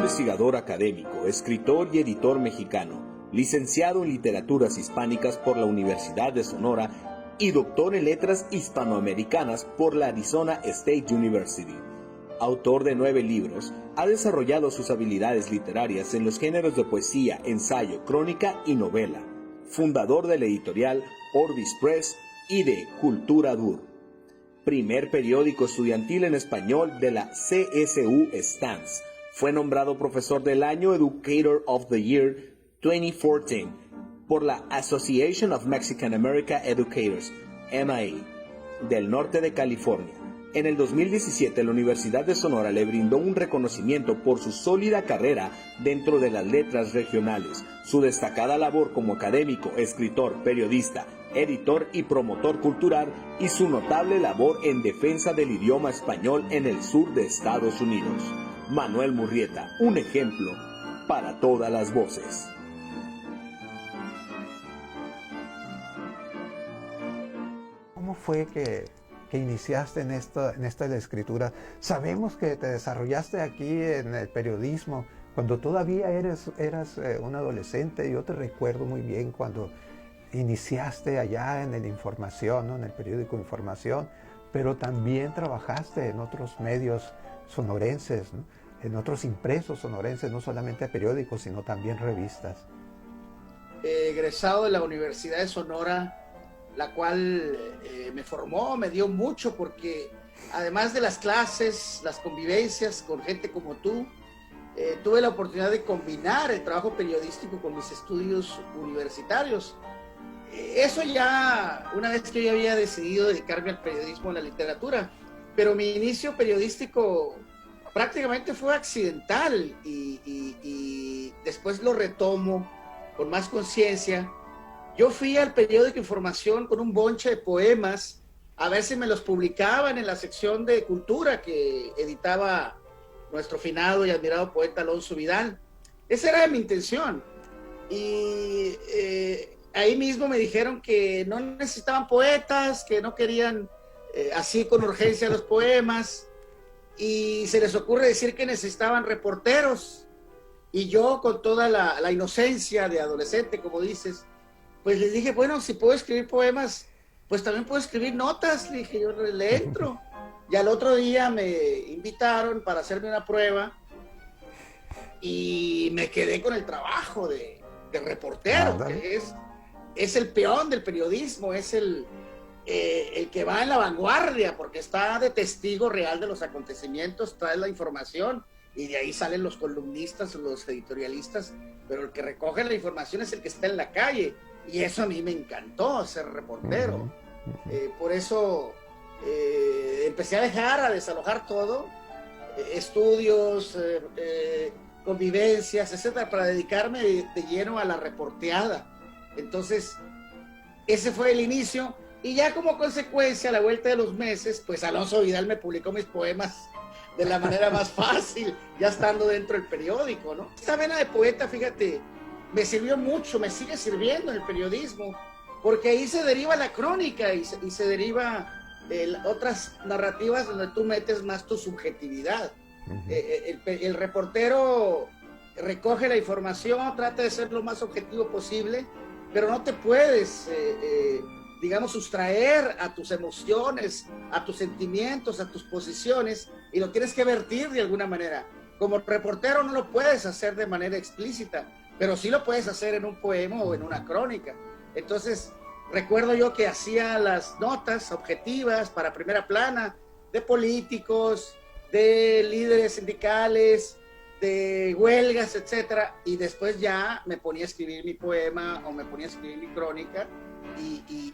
investigador académico, escritor y editor mexicano, licenciado en Literaturas Hispánicas por la Universidad de Sonora y doctor en Letras Hispanoamericanas por la Arizona State University. Autor de 9 libros, ha desarrollado sus habilidades literarias en los géneros de poesía, ensayo, crónica y novela. Fundador de la editorial Orbis Press y de Cultura Dur. Primer periódico estudiantil en español de la CSU Stans. Fue nombrado Profesor del Año Educator of the Year 2014 por la Association of Mexican American Educators, MAE, del norte de California. En el 2017, la Universidad de Sonora le brindó un reconocimiento por su sólida carrera dentro de las letras regionales, su destacada labor como académico, escritor, periodista, editor y promotor cultural y su notable labor en defensa del idioma español en el sur de Estados Unidos. Manuel Murrieta, un ejemplo para todas las voces. ¿Cómo fue que iniciaste en esta de la escritura? Sabemos que te desarrollaste aquí en el periodismo cuando todavía eras un adolescente. Yo te recuerdo muy bien cuando iniciaste allá en el Información, ¿no? En el periódico Información, pero también trabajaste en otros medios sonorenses, ¿no? En otros impresos sonorenses, no solamente periódicos, sino también revistas. Egresado de la Universidad de Sonora, la cual me formó, me dio mucho, porque además de las clases, las convivencias con gente como tú, tuve la oportunidad de combinar el trabajo periodístico con mis estudios universitarios. Eso ya, una vez que yo había decidido dedicarme al periodismo, a la literatura, pero mi inicio periodístico prácticamente fue accidental y después lo retomo con más conciencia. Yo fui al periódico Información con un bonche de poemas a ver si me los publicaban en la sección de cultura que editaba nuestro finado y admirado poeta Alonso Vidal. Esa era mi intención. Y ahí mismo me dijeron que no necesitaban poetas, que no querían así con urgencia los poemas, y se les ocurre decir que necesitaban reporteros. Y yo, con toda la inocencia de adolescente, como dices, pues les dije, bueno, si puedo escribir poemas, pues también puedo escribir notas. Le dije, yo le entro. Y al otro día me invitaron para hacerme una prueba y me quedé con el trabajo de reportero, que es el peón del periodismo, es el que va en la vanguardia, porque está de testigo real de los acontecimientos, trae la información y de ahí salen los columnistas, los editorialistas, pero el que recoge la información es el que está en la calle. Y eso a mí me encantó, ser reportero. Por eso empecé a desalojar todo, estudios, convivencias, etcétera, para dedicarme de lleno a la reporteada. Entonces, ese fue el inicio. Y ya como consecuencia, a la vuelta de los meses, pues Alonso Vidal me publicó mis poemas de la manera más fácil, ya estando dentro del periódico, ¿no? Esta vena de poeta, fíjate, me sirvió mucho, me sigue sirviendo en el periodismo, porque ahí se deriva la crónica y se deriva otras narrativas donde tú metes más tu subjetividad. El reportero recoge la información, trata de ser lo más objetivo posible, pero no te puedes, digamos, sustraer a tus emociones, a tus sentimientos, a tus posiciones, y lo tienes que vertir de alguna manera. Como reportero no lo puedes hacer de manera explícita, pero sí lo puedes hacer en un poema o en una crónica. Entonces, recuerdo yo que hacía las notas objetivas para Primera Plana de políticos, de líderes sindicales, de huelgas, etcétera, y después ya me ponía a escribir mi poema o me ponía a escribir mi crónica y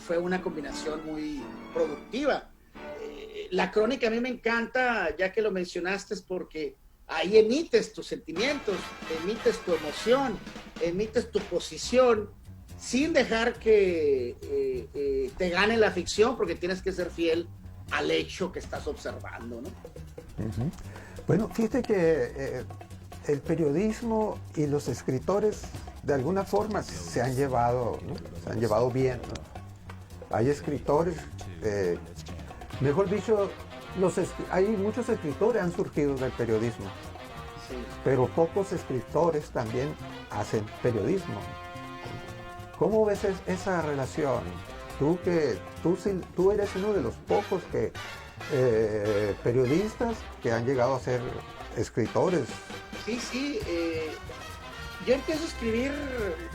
fue una combinación muy productiva. La crónica a mí me encanta, ya que lo mencionaste, porque ahí emites tus sentimientos, emites tu emoción, emites tu posición, sin dejar que te gane la ficción, porque tienes que ser fiel al hecho que estás observando, ¿no? Bueno, fíjate que el periodismo y los escritores de alguna forma se han llevado, ¿no? Se han llevado bien, ¿no? Hay escritores, mejor dicho, hay muchos escritores han surgido del periodismo. sí. pero pocos escritores también hacen periodismo. ¿Cómo ves esa relación? Tú eres uno de los pocos periodistas que han llegado a ser escritores. Sí, sí. Yo empiezo a escribir,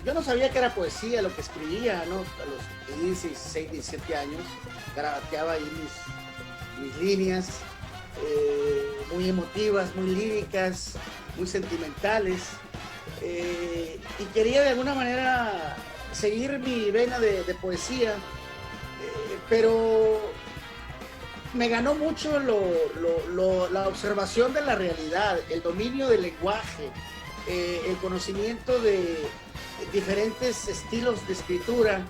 yo no sabía que era poesía lo que escribía, ¿no? A los 15, 16, 17 años, garabateaba ahí mis líneas, muy emotivas, muy líricas, muy sentimentales, y quería de alguna manera seguir mi vena de poesía, pero me ganó mucho la observación de la realidad, el dominio del lenguaje, el conocimiento de diferentes estilos de escritura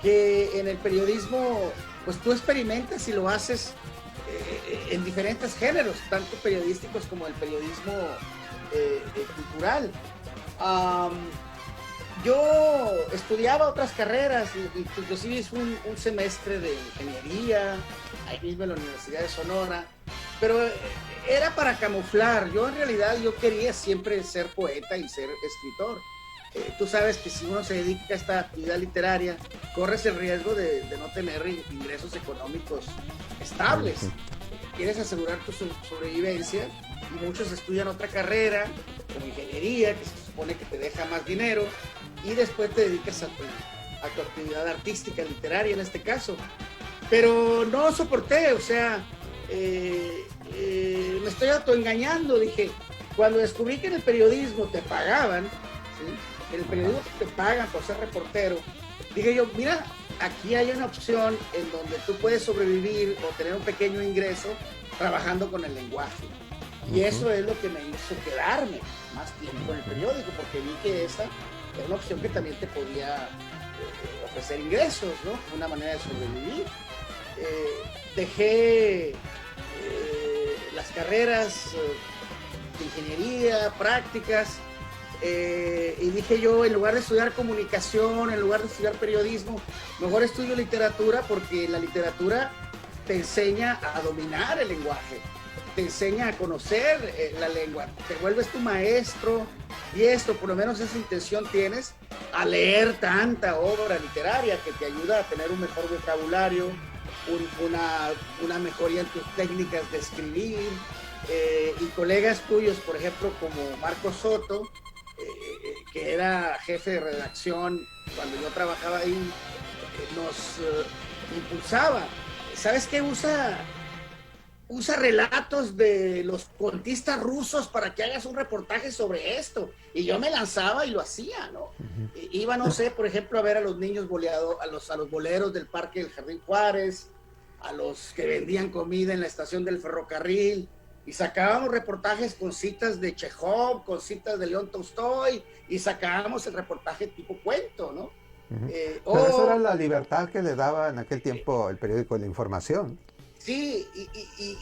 que en el periodismo pues tú experimentas y lo haces en diferentes géneros, tanto periodísticos como el periodismo cultural. Yo estudiaba otras carreras, inclusive hice un semestre de ingeniería, ahí mismo en la Universidad de Sonora, pero era para camuflar. Yo en realidad yo quería siempre ser poeta y ser escritor. Tú sabes que si uno se dedica a esta actividad literaria, corres el riesgo de no tener ingresos económicos estables. Quieres asegurar tu sobrevivencia y muchos estudian otra carrera, como ingeniería, que se supone que te deja más dinero, y después te dedicas a tu actividad artística, literaria en este caso. Pero no soporté, o sea, me estoy autoengañando, dije, cuando descubrí que en el periodismo te pagaban, ¿sí? En el periodismo te pagan por ser reportero, dije yo, mira, aquí hay una opción en donde tú puedes sobrevivir o tener un pequeño ingreso trabajando con el lenguaje. Y eso es lo que me hizo quedarme más tiempo en el periódico, porque vi que esa era una opción que también te podía ofrecer ingresos, ¿no? Una manera de sobrevivir. Dejé las carreras de ingeniería, prácticas, y dije yo, en lugar de estudiar comunicación, en lugar de estudiar periodismo, mejor estudio literatura, porque la literatura te enseña a dominar el lenguaje, te enseña a conocer la lengua, te vuelves tu maestro, y esto, por lo menos esa intención tienes, a leer tanta obra literaria que te ayuda a tener un mejor vocabulario, una mejoría en tus técnicas de escribir, y colegas tuyos, por ejemplo, como Marco Soto, que era jefe de redacción cuando yo trabajaba ahí, nos impulsaba. ¿Sabes qué? Usa relatos de los conquistas rusos para que hagas un reportaje sobre esto. Y yo me lanzaba y lo hacía, ¿no? Iba, no sé, por ejemplo, a ver a los niños boleados, a los boleros del Parque del Jardín Juárez, a los que vendían comida en la estación del ferrocarril, y sacábamos reportajes con citas de Chekhov, con citas de León Tolstoy, y sacábamos el reportaje tipo cuento, ¿no? Pero eso era la libertad que le daba en aquel tiempo el periódico de la información. Sí,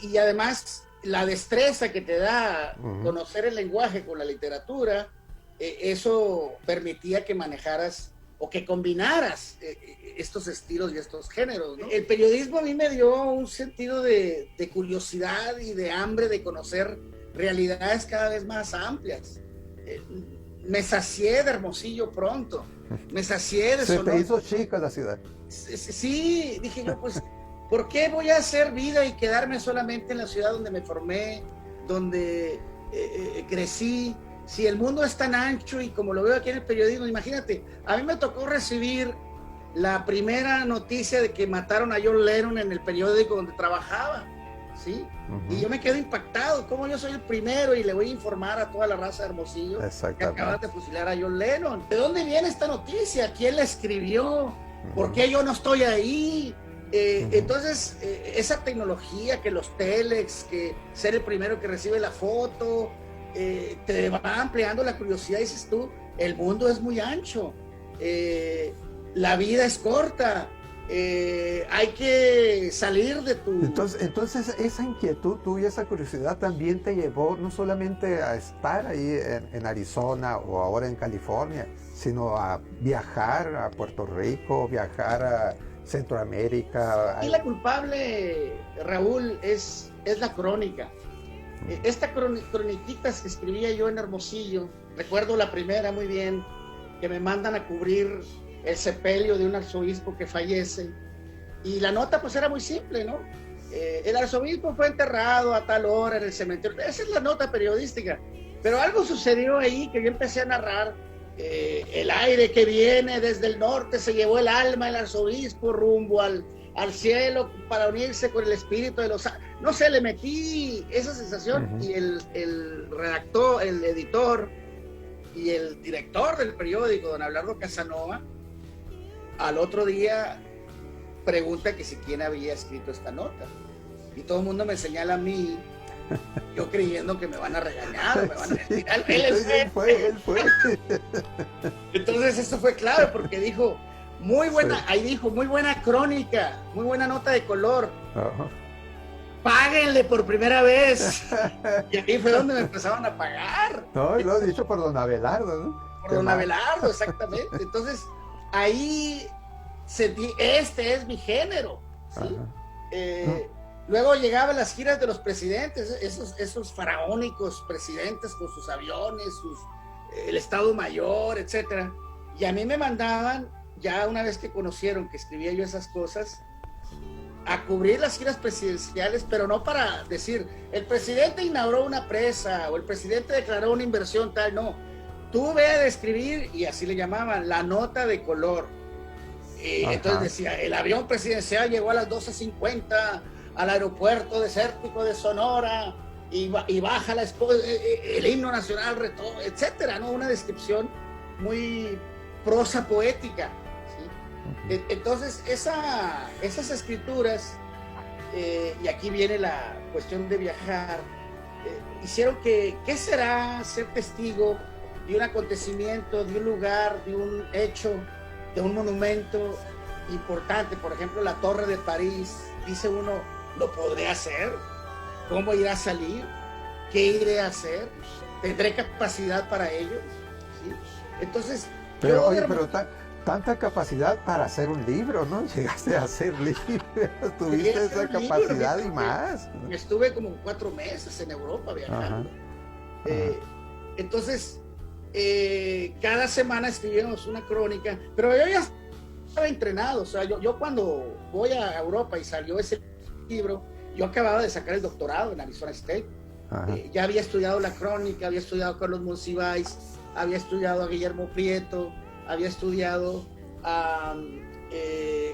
y además la destreza que te da conocer el lenguaje con la literatura, eso permitía que manejaras o que combinaras estos estilos y estos géneros, ¿no? El periodismo a mí me dio un sentido de curiosidad y de hambre de conocer realidades cada vez más amplias. Me sacié de Hermosillo pronto, me sacié de Sonora. Se te hizo chica la ciudad. Sí, dije yo, pues, ¿por qué voy a hacer vida y quedarme solamente en la ciudad donde me formé, donde crecí? Si el mundo es tan ancho y como lo veo aquí en el periodismo, imagínate, a mí me tocó recibir la primera noticia de que mataron a John Lennon en el periódico donde trabajaba, ¿sí? Y yo me quedo impactado, ¿cómo yo soy el primero y le voy a informar a toda la raza de Hermosillo que acaban de fusilar a John Lennon? ¿De dónde viene esta noticia? ¿Quién la escribió? ¿Por qué yo no estoy ahí? Entonces, esa tecnología, que los telex, que ser el primero que recibe la foto, te va ampliando la curiosidad. Dices tú, el mundo es muy ancho, la vida es corta, hay que salir de tu... Entonces esa inquietud tuya, esa curiosidad también te llevó no solamente a estar ahí en Arizona o ahora en California, sino a viajar a Puerto Rico, viajar a Centroamérica. Y la culpable, Raúl, es la crónica. Esta croniquitas que escribía yo en Hermosillo, recuerdo la primera muy bien, que me mandan a cubrir el sepelio de un arzobispo que fallece, y la nota pues era muy simple, ¿no? El arzobispo fue enterrado a tal hora en el cementerio. Esa es la nota periodística. Pero algo sucedió ahí que yo empecé a narrar. El aire que viene desde el norte se llevó el alma del arzobispo rumbo al cielo para unirse con el espíritu de los... No sé, le metí esa sensación. Y el redactor, el editor y el director del periódico, don Abelardo Casanova, al otro día pregunta que si quién había escrito esta nota, y todo el mundo me señala a mí, yo creyendo que me van a regañar, me van a decir, él fue. Entonces esto fue clave, porque dijo, muy buena, ahí dijo, muy buena crónica, muy buena nota de color, páguenle por primera vez. Y ahí fue donde me empezaron a pagar. No, y lo he dicho por don Abelardo, ¿no? Por don Abelardo, exactamente. Entonces ahí sentí, este es mi género, ¿sí? Luego llegaban las giras de los presidentes, esos faraónicos presidentes con sus aviones, el Estado Mayor, etcétera. Y a mí me mandaban, ya una vez que conocieron que escribía yo esas cosas, a cubrir las giras presidenciales, pero no para decir, el presidente inauguró una presa o el presidente declaró una inversión tal, no. Tú ve a describir, y así le llamaban, la nota de color. Entonces decía, el avión presidencial llegó a las 12:50 al aeropuerto desértico de Sonora y baja el himno nacional, etcétera, ¿no? Una descripción muy prosa poética, ¿sí? Entonces esas escrituras, y aquí viene la cuestión de viajar, hicieron ¿qué será ser testigo de un acontecimiento, de un lugar, de un hecho, de un monumento importante? Por ejemplo, la Torre de París. Dice uno, ¿lo podré hacer? ¿Cómo irá a salir? ¿Qué iré a hacer? ¿Tendré capacidad para ello? ¿Sí? Entonces, pero tanta capacidad para hacer un libro, ¿no? Llegaste a hacer libros, tuviste esa capacidad y más. Estuve como 4 meses en Europa viajando. Entonces, cada semana escribíamos una crónica, pero yo ya estaba entrenado. O sea, yo cuando voy a Europa y salió ese libro, yo acababa de sacar el doctorado en Arizona State. Ya había estudiado la crónica, había estudiado a Carlos Monsiváis, había estudiado a Guillermo Prieto, había estudiado a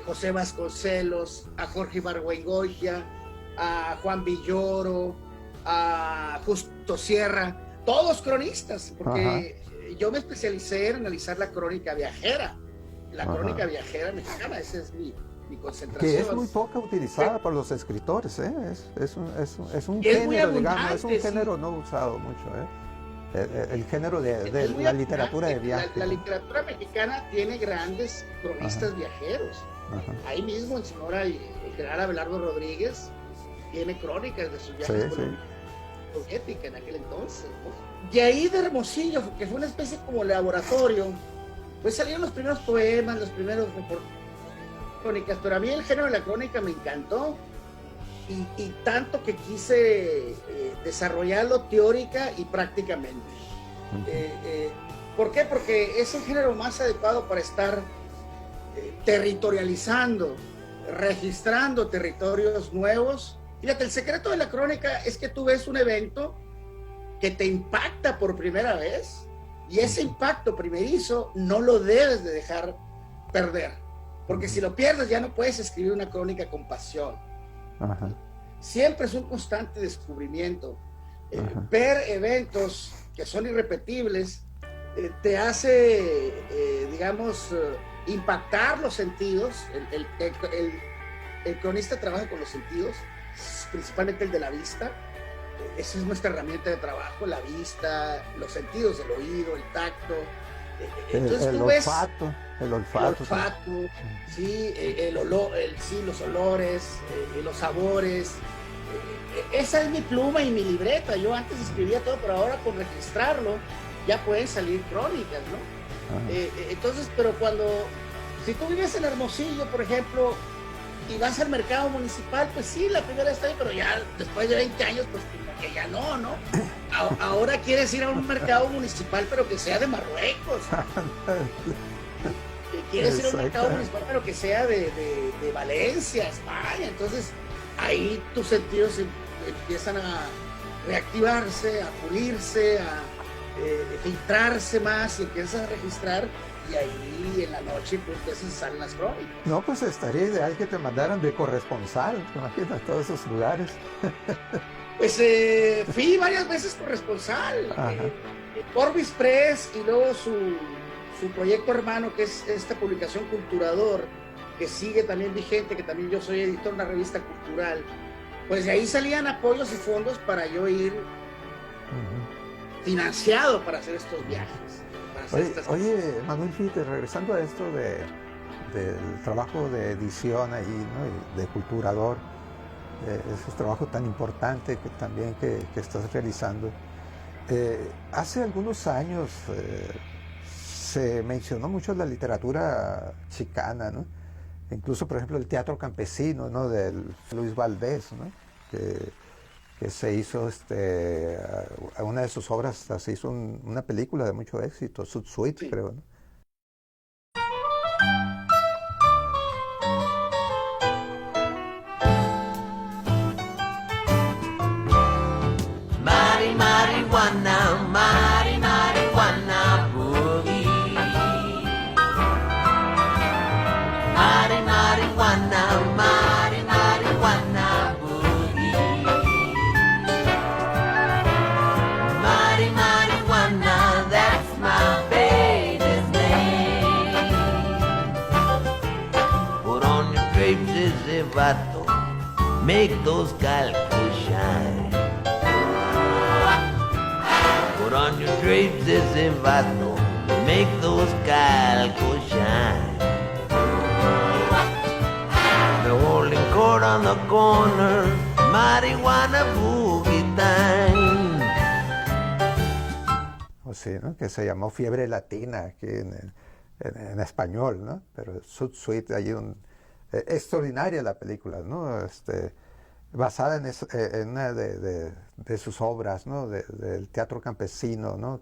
José Vasconcelos, a Jorge Ibargüengoitia, a Juan Villoro, a Justo Sierra, todos cronistas, porque yo me especialicé en analizar la crónica viajera, crónica viajera mexicana. Esa es mi concentración. Que es muy poca utilizada por los escritores, ¿eh? Es un género, digamos, es un género no usado mucho, ¿eh? El género de la literatura de viaje. La literatura mexicana tiene grandes cronistas viajeros. Ahí mismo en Sonora, el general Abelardo Rodríguez tiene crónicas de sus viajes por la soviética en aquel entonces, ¿no? Y ahí de Hermosillo, que fue una especie como laboratorio, pues salieron los primeros poemas, los primeros crónicas, pero a mí el género de la crónica me encantó, y tanto que quise desarrollarlo teórica y prácticamente. ¿Por qué? Porque es el género más adecuado para estar territorializando, registrando territorios nuevos. Fíjate, el secreto de la crónica es que tú ves un evento que te impacta por primera vez, y ese impacto primerizo no lo debes de dejar perder, porque si lo pierdes ya no puedes escribir una crónica con pasión. Siempre es un constante descubrimiento. Ver eventos que son irrepetibles te hace, digamos, impactar los sentidos. El cronista trabaja con los sentidos, principalmente el de la vista. Esa es nuestra herramienta de trabajo, la vista, los sentidos, el oído, el tacto. Entonces el tú ves olfato, el olfato, sí, el olor, sí, los olores, los sabores. Esa es mi pluma y mi libreta. Yo antes escribía todo, pero ahora con registrarlo ya pueden salir crónicas, ¿no? Entonces, pero si tú vives en Hermosillo, por ejemplo, y vas al mercado municipal, pues sí, la primera está bien, pero ya después de 20 años, pues como que ya no, ¿no? Ahora quieres ir a un mercado municipal, pero que sea de Marruecos. Que quieres ir a un mercado municipal, pero que sea de Valencia, España. Entonces, ahí tus sentidos empiezan a reactivarse, a pulirse, a filtrarse más y empiezas a registrar. Y ahí en la noche pues empiezan a salir las crónicas. No, pues estaría ideal que te mandaran de corresponsal, ¿te imaginas todos esos lugares? Pues fui varias veces corresponsal. Orbis Press y luego su proyecto hermano, que es esta publicación Culturador, que sigue también vigente, que también yo soy editor de una revista cultural. Pues de ahí salían apoyos y fondos para yo ir financiado para hacer estos viajes. Oye, Manuel, fíjate, regresando a esto del trabajo de edición ahí, ¿no? Y de culturador, ese trabajo tan importante que también que estás realizando. Hace algunos años se mencionó mucho la literatura chicana, ¿no? Incluso, por ejemplo, el teatro campesino, ¿no? Del Luis Valdés, ¿no? Que se hizo, una de sus obras, se hizo una película de mucho éxito, Sud Suite, sí, creo, ¿no? Mari, marijuana, mari, marijuana, boogie. Mari, marijuana, mari, marijuana, boogie. Mari, marijuana, that's my baby's name. Put on your drapes, ese vato, make those calcos shine. Put on your drapes, ese vato, make those calcos shine. The holding court on the corner, marijuana boogie time. O sí, ¿no? Que se llamó Fiebre Latina aquí en español, ¿no? Pero Sud Suite, allí extraordinaria la película, ¿no? Basada en una de sus obras, ¿no? Del teatro campesino, ¿no?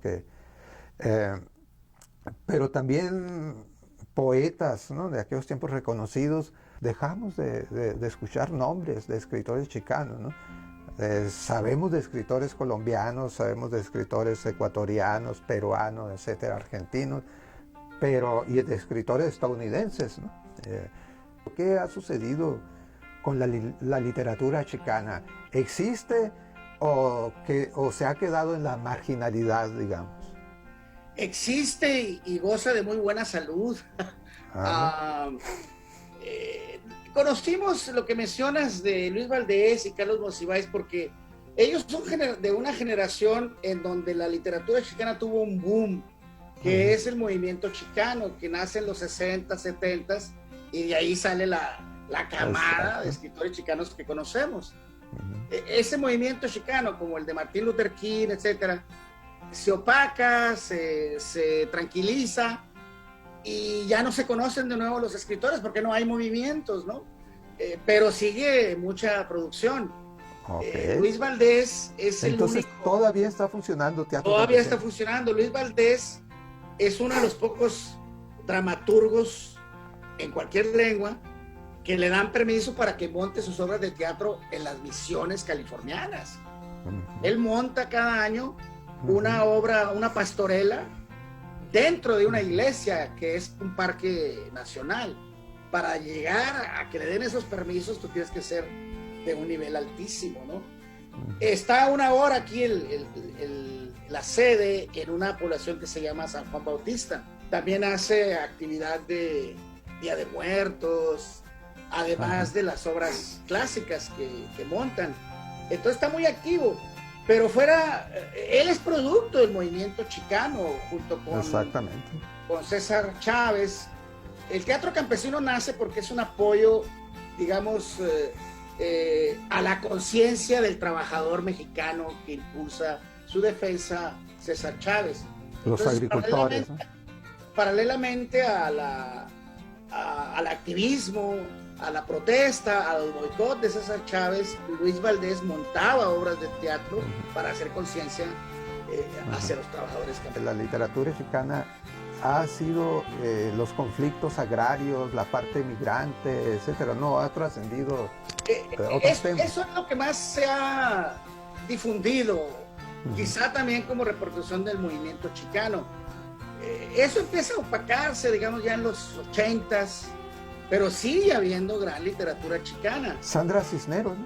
Pero también poetas, ¿no? De aquellos tiempos reconocidos. Dejamos de escuchar nombres de escritores chicanos, ¿no? Sabemos de escritores colombianos, sabemos de escritores ecuatorianos, peruanos, etcétera, argentinos, y de escritores estadounidenses, ¿no? ¿Qué ha sucedido con la literatura chicana? ¿Existe o se ha quedado en la marginalidad, digamos? Existe y goza de muy buena salud. Conocimos lo que mencionas de Luis Valdés y Carlos Monsiváis porque ellos son de una generación en donde la literatura chicana tuvo un boom, que es el movimiento chicano, que nace en los 60, 70 y de ahí sale la camada de escritores chicanos que conocemos. Ese movimiento chicano, como el de Martin Luther King, etcétera, se opaca, se tranquiliza y ya no se conocen de nuevo los escritores porque no hay movimientos, ¿no? Pero sigue mucha producción. Luis Valdés es Entonces, el único... todavía está funcionando teatro. Todavía está funcionando. Luis Valdés es uno de los pocos dramaturgos en cualquier lengua que le dan permiso para que monte sus obras de teatro en las misiones californianas. Él monta cada año una obra, una pastorela dentro de una iglesia que es un parque nacional. Para llegar a que le den esos permisos, tú tienes que ser de un nivel altísimo, ¿no? Está a una hora aquí la sede en una población que se llama San Juan Bautista. También hace actividad de Día de Muertos, además de las obras clásicas que montan. Entonces está muy activo. Pero él es producto del movimiento chicano, junto con César Chávez. El teatro campesino nace porque es un apoyo, digamos, a la conciencia del trabajador mexicano que impulsa su defensa César Chávez. Los agricultores, ¿no? Paralelamente al activismo a la protesta, al boicot de César Chávez, Luis Valdés montaba obras de teatro para hacer conciencia hacia los trabajadores campesinos. La literatura chicana ha sido los conflictos agrarios, la parte migrante, etcétera, no ha trascendido otros temas. Eso es lo que más se ha difundido, quizá también como repercusión del movimiento chicano. Eso empieza a opacarse, digamos, ya en los 80s, pero sigue habiendo gran literatura chicana. Sandra Cisneros, ¿no?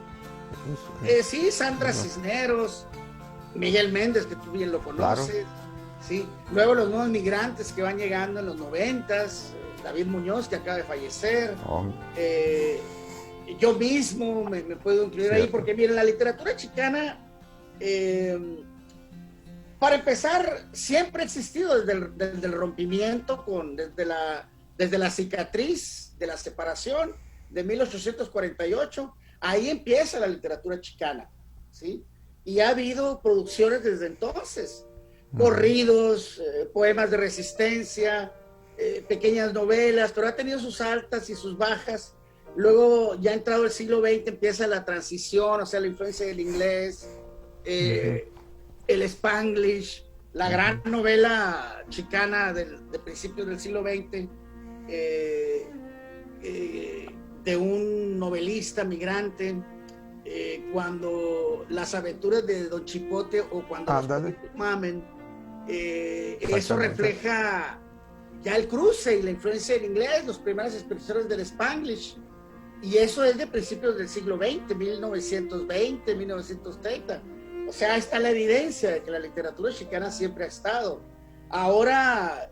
Sí, Sandra Cisneros, Miguel Méndez, que tú bien lo conoces. Claro. Sí. Luego los nuevos migrantes que van llegando en los 90s, David Muñoz, que acaba de fallecer. Yo mismo me puedo incluir ahí, porque miren, la literatura chicana, para empezar, siempre ha existido desde el rompimiento, desde la cicatriz de la separación de 1848, ahí empieza la literatura chicana, ¿sí? Y ha habido producciones desde entonces, corridos, poemas de resistencia, pequeñas novelas, pero ha tenido sus altas y sus bajas. Luego, ya entrado el siglo XX, empieza la transición, o sea, la influencia del inglés, el Spanglish, la gran novela chicana de principios del siglo XX, de un novelista migrante, cuando las aventuras de Don Chipote o cuando los poquitos mamen, eso refleja ya el cruce y la influencia del inglés, los primeras expresiones del Spanglish, y eso es de principios del siglo XX, 1920, 1930. O sea, está la evidencia de que la literatura chicana siempre ha estado. Ahora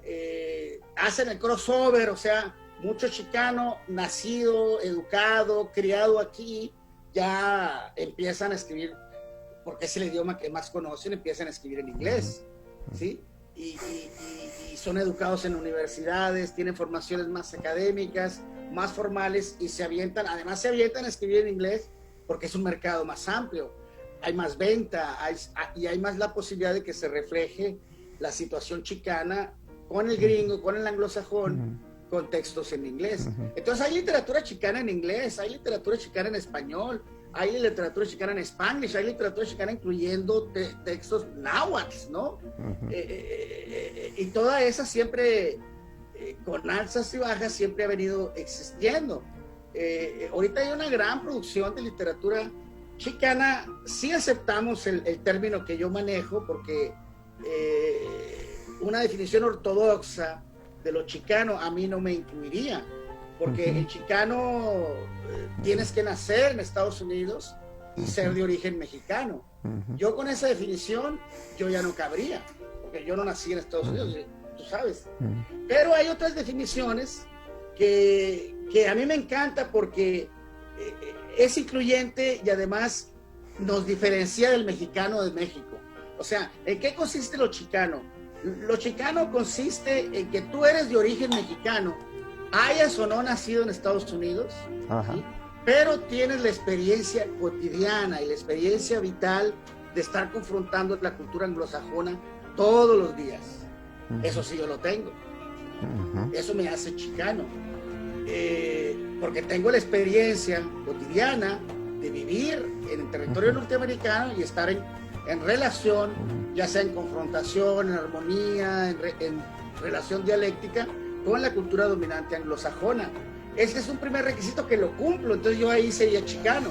hacen el crossover, o sea, mucho chicano nacido, educado, criado aquí, ya empiezan a escribir, porque es el idioma que más conocen, empiezan a escribir en inglés, ¿sí? Y son educados en universidades, tienen formaciones más académicas, más formales, y además se avientan a escribir en inglés porque es un mercado más amplio, hay más venta, y hay más la posibilidad de que se refleje la situación chicana con el gringo, con el anglosajón, con textos en inglés. Entonces hay literatura chicana en inglés, hay literatura chicana en español, hay literatura chicana en Spanglish, hay literatura chicana incluyendo textos náhuatl, ¿no? Y toda esa siempre, con alzas y bajas, siempre ha venido existiendo. Ahorita hay una gran producción de literatura chicana. Sí aceptamos el término que yo manejo, porque una definición ortodoxa de lo chicano a mí no me incluiría, porque el chicano tienes que nacer en Estados Unidos y ser de origen mexicano. Yo con esa definición yo ya no cabría, porque yo no nací en Estados Unidos, tú sabes. Pero hay otras definiciones que a mí me encanta, porque es incluyente y además nos diferencia del mexicano de México. O sea, ¿en qué consiste lo chicano? Lo chicano consiste en que tú eres de origen mexicano, hayas o no nacido en Estados Unidos, ¿sí? Pero tienes la experiencia cotidiana y la experiencia vital de estar confrontando la cultura anglosajona todos los días. Eso sí yo lo tengo. Eso me hace chicano. Porque tengo la experiencia cotidiana de vivir en el territorio norteamericano y estar en relación, ya sea en confrontación, en armonía, en relación dialéctica con la cultura dominante anglosajona. Ese es un primer requisito que lo cumplo, entonces yo ahí sería chicano.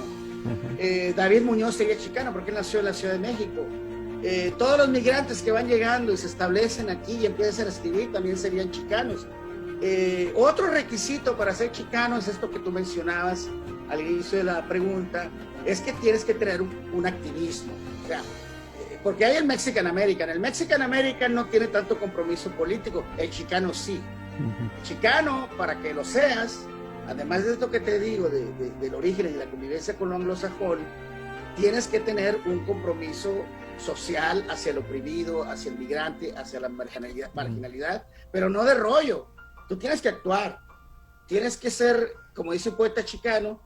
David Muñoz sería chicano porque él nació en la Ciudad de México. Todos los migrantes que van llegando y se establecen aquí y empiezan a escribir también serían chicanos. Otro requisito para ser chicano es esto que tú mencionabas al inicio de la pregunta, es que tienes que tener un activismo. O sea, porque hay el Mexican American. El Mexican American no tiene tanto compromiso político, el chicano sí. El chicano, para que lo seas, además de esto que te digo, del origen y de la convivencia con lo anglosajón, tienes que tener un compromiso social hacia el oprimido, hacia el migrante, hacia la marginalidad, pero no de rollo. Tú tienes que actuar, tienes que ser, como dice un poeta chicano,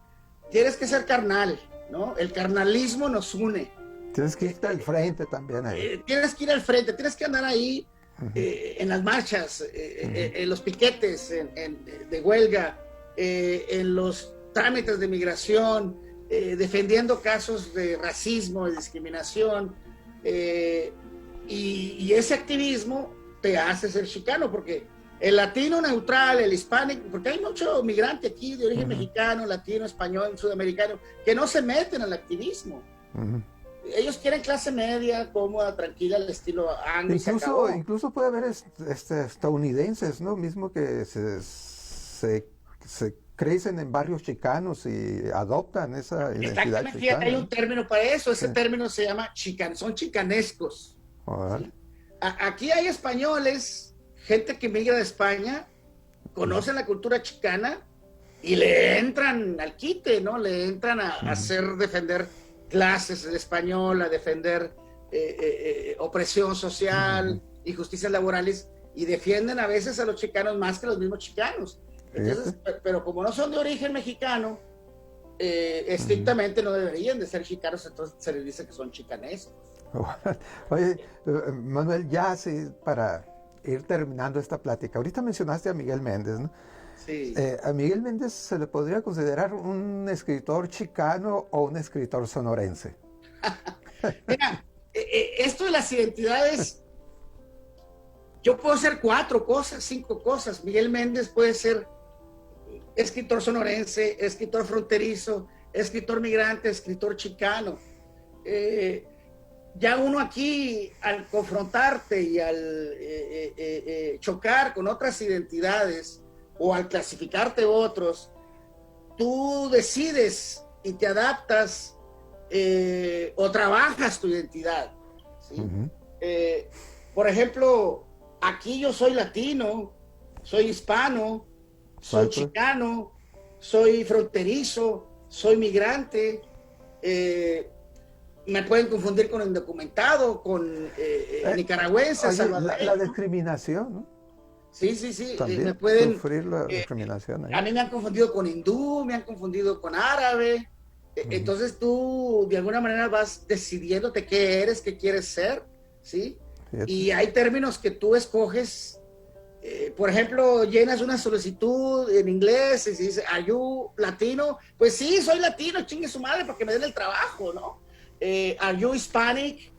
tienes que ser carnal, ¿no? El carnalismo nos une. Tienes que irte al frente también ahí. Tienes que ir al frente, tienes que andar ahí en las marchas, en los piquetes de huelga, en los trámites de migración, defendiendo casos de racismo, de discriminación, y ese activismo te hace ser chicano, porque el latino neutral, el hispánico, porque hay mucho migrante aquí de origen mexicano, latino, español, sudamericano, que no se meten al activismo. Ellos quieren clase media, cómoda, tranquila, al estilo anglo. Incluso puede haber estadounidenses, ¿no? Mismo que se crecen en barrios chicanos y adoptan esa identidad Exactamente, chicana. fíjate, hay un término para eso. Ese término se llama son chicanescos. ¿Sí? Aquí hay españoles, gente que migra de España, conocen la cultura chicana y le entran al quite, ¿no? Le entran a defender clases de español, a defender opresión social, injusticias laborales, y defienden a veces a los chicanos más que los mismos chicanos. Entonces, pero como no son de origen mexicano, estrictamente no deberían de ser chicanos, entonces se les dice que son chicanescos. Oye, Manuel, ya sí, para ir terminando esta plática, ahorita mencionaste a Miguel Méndez, ¿no? Sí. ¿A Miguel Méndez se le podría considerar un escritor chicano o un escritor sonorense? Mira, esto de las identidades, yo puedo hacer 4 cosas, 5 cosas. Miguel Méndez puede ser escritor sonorense, escritor fronterizo, escritor migrante, escritor chicano. Ya uno aquí, al confrontarte y al chocar con otras identidades o al clasificarte otros, tú decides y te adaptas o trabajas tu identidad, ¿sí? Por ejemplo, aquí yo soy latino, soy hispano, soy chicano, soy fronterizo, soy migrante, me pueden confundir con indocumentado, con nicaragüense, salvadoreño. La discriminación, ¿no? Sí. También me pueden sufrir la discriminación. A mí me han confundido con hindú, me han confundido con árabe. Entonces tú de alguna manera vas decidiéndote qué eres, qué quieres ser, ¿sí? Fíjate. Y hay términos que tú escoges. Por ejemplo, llenas una solicitud en inglés y si dice, ¿are you latino? Pues sí, soy latino, chingue su madre, porque me den el trabajo, ¿no? ¿Are you Hispanic?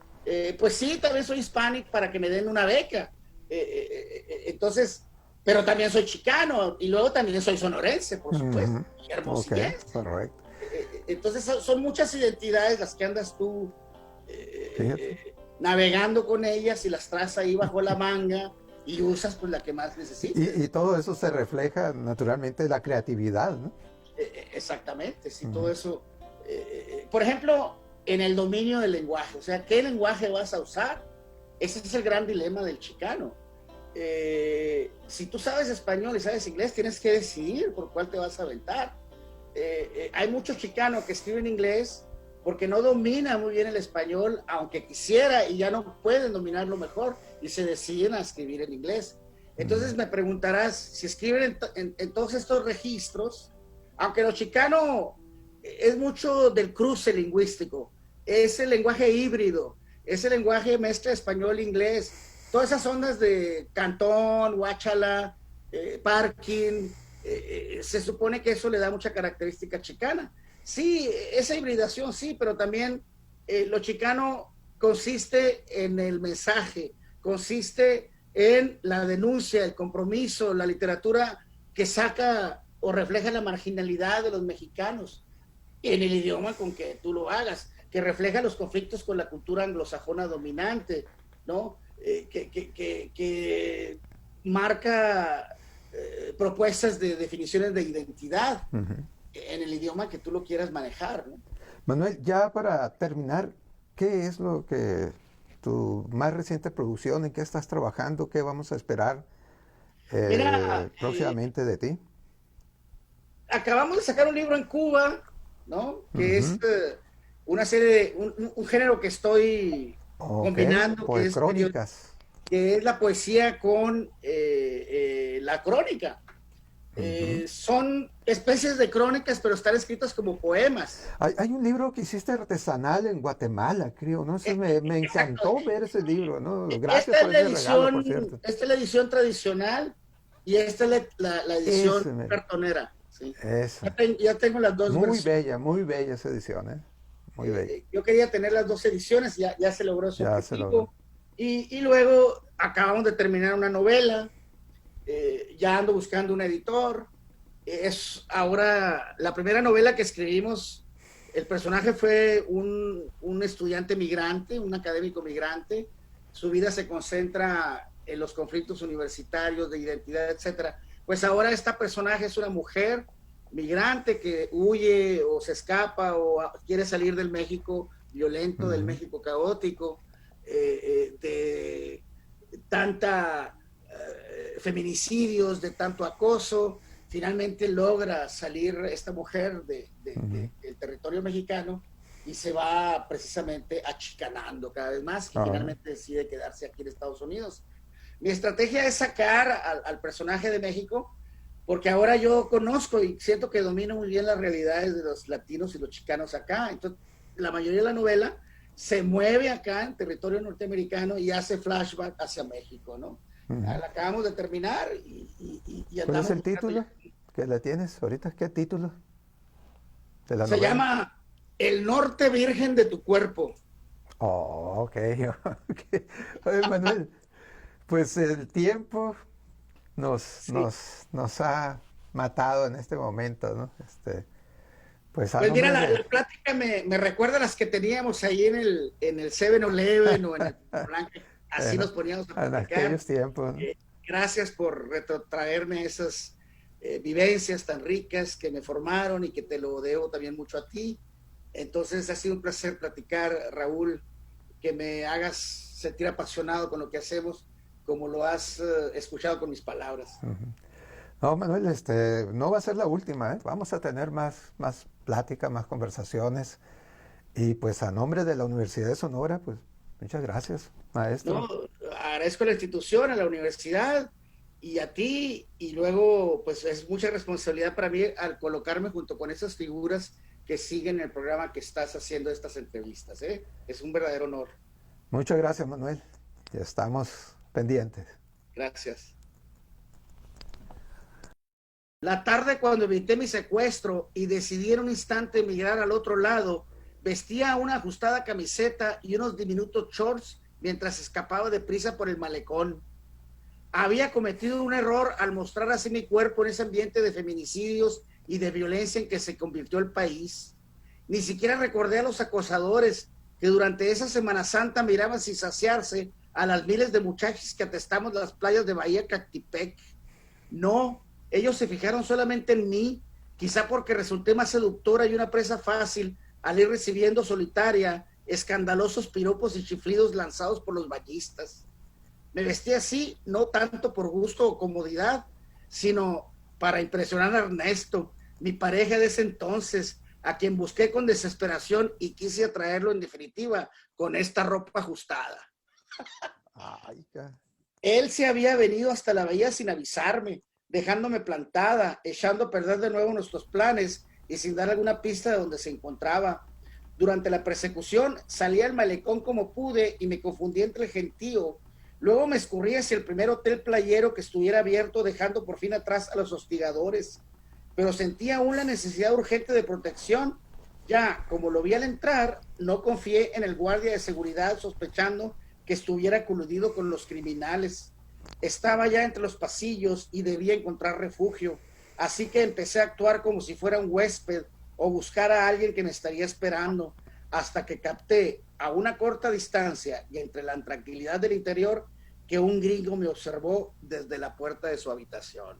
Pues sí, también soy Hispanic para que me den una beca. Entonces, pero también soy chicano y luego también soy sonorense, por supuesto. Okay, correcto. Entonces son muchas identidades las que andas tú navegando con ellas y las traes ahí bajo la manga y usas pues la que más necesitas. Y todo eso se refleja naturalmente en la creatividad, ¿no? Exactamente, sí, todo eso. Por ejemplo, en el dominio del lenguaje, o sea, ¿qué lenguaje vas a usar? Ese es el gran dilema del chicano. Si tú sabes español y sabes inglés, tienes que decidir por cuál te vas a aventar. Hay muchos chicanos que escriben inglés porque no dominan muy bien el español, aunque quisiera, y ya no pueden dominarlo mejor, y se deciden a escribir en inglés. Entonces me preguntarás, si escriben en todos estos registros, aunque lo chicano es mucho del cruce lingüístico, es el lenguaje híbrido, es el lenguaje mezcla español-inglés, todas esas ondas de cantón, guáchala, parking, se supone que eso le da mucha característica chicana. Sí, esa hibridación sí, pero también lo chicano consiste en el mensaje, consiste en la denuncia, el compromiso, la literatura que saca o refleja la marginalidad de los mexicanos en el idioma con que tú lo hagas, que refleja los conflictos con la cultura anglosajona dominante, ¿no? Que marca propuestas de definiciones de identidad en el idioma que tú lo quieras manejar, ¿no? Manuel, ya para terminar, ¿qué es lo que tu más reciente producción, en qué estás trabajando, qué vamos a esperar próximamente de ti? Acabamos de sacar un libro en Cuba, ¿no? Que es una serie de un género que estoy combinando, que es crónicas, que es la poesía con la crónica. Son especies de crónicas, pero están escritas como poemas. Hay un libro que hiciste artesanal en Guatemala, creo, ¿no? Eso me encantó ver ese libro, ¿no? Gracias por ese regalo, por cierto. Esta es la edición tradicional y esta es la edición cartonera. sí. Esa. Ya tengo las dos versiones. Muy bella esa edición, ¿eh? Muy bella. Yo quería tener las dos ediciones, ya se logró su Ya se logró. objetivo. Y luego acabamos de terminar una novela, ya ando buscando un editor. Es ahora la primera novela que escribimos. El personaje fue un estudiante migrante, un académico migrante. Su vida se concentra en los conflictos universitarios, de identidad, etcétera. Pues ahora esta personaje es una mujer migrante que huye o se escapa o quiere salir del México violento, del México caótico, de tanta feminicidios, de tanto acoso. Finalmente logra salir esta mujer del territorio mexicano y se va precisamente achicanando cada vez más y finalmente decide quedarse aquí en Estados Unidos. Mi estrategia es sacar al personaje de México, porque ahora yo conozco y siento que domino muy bien las realidades de los latinos y los chicanos acá. Entonces, la mayoría de la novela se mueve acá en territorio norteamericano y hace flashback hacia México, ¿no? La acabamos de terminar y ¿Cuál es el título que la tienes ahorita? ¿Qué título de la Se novela? llama El Norte Virgen de tu Cuerpo. Oh, ok. Oye, Manuel, pues el tiempo Sí. nos ha matado en este momento, ¿no? Pues a Pues mira, nombre la plática me recuerda a las que teníamos ahí en el 7-Eleven o en el Blanca. Así nos poníamos a en platicar. aquellos tiempos, ¿no? Gracias por retrotraerme esas vivencias tan ricas que me formaron y que te lo debo también mucho a ti. Entonces ha sido un placer platicar, Raúl, que me hagas sentir apasionado con lo que hacemos, como lo has escuchado con mis palabras. No, Manuel, no va a ser la última, ¿eh? Vamos a tener más plática, más conversaciones. Y pues a nombre de la Universidad de Sonora, pues muchas gracias, maestro. No, agradezco a la institución, a la universidad y a ti, y luego pues es mucha responsabilidad para mí al colocarme junto con esas figuras que siguen el programa que estás haciendo estas entrevistas, ¿eh? Es un verdadero honor. Muchas gracias, Manuel. Ya estamos pendientes. Gracias. La tarde cuando evité mi secuestro y decidí en un instante emigrar al otro lado, vestía una ajustada camiseta y unos diminutos shorts mientras escapaba deprisa por el malecón. Había cometido un error al mostrar así mi cuerpo en ese ambiente de feminicidios y de violencia en que se convirtió el país. Ni siquiera recordé a los acosadores que durante esa Semana Santa miraban sin saciarse a las miles de muchachos que atestamos las playas de Bahía Cactipec. No, ellos se fijaron solamente en mí, quizá porque resulté más seductora y una presa fácil al ir recibiendo solitaria escandalosos piropos y chiflidos lanzados por los bañistas. Me vestí así, no tanto por gusto o comodidad, sino para impresionar a Ernesto, mi pareja de ese entonces, a quien busqué con desesperación y quise atraerlo en definitiva con esta ropa ajustada. Ay, ya. Él se había venido hasta la bahía sin avisarme, dejándome plantada, echando a perder de nuevo nuestros planes y sin dar alguna pista de dónde se encontraba. Durante la persecución salí al malecón como pude y me confundí entre el gentío. Luego me escurrí hacia el primer hotel playero que estuviera abierto, dejando por fin atrás a los hostigadores. Pero sentía aún la necesidad urgente de protección. Ya, como lo vi al entrar, no confié en el guardia de seguridad, sospechando que estuviera coludido con los criminales. Estaba ya entre los pasillos y debía encontrar refugio, así que empecé a actuar como si fuera un huésped o buscar a alguien que me estaría esperando, hasta que capté a una corta distancia y entre la tranquilidad del interior que un gringo me observó desde la puerta de su habitación.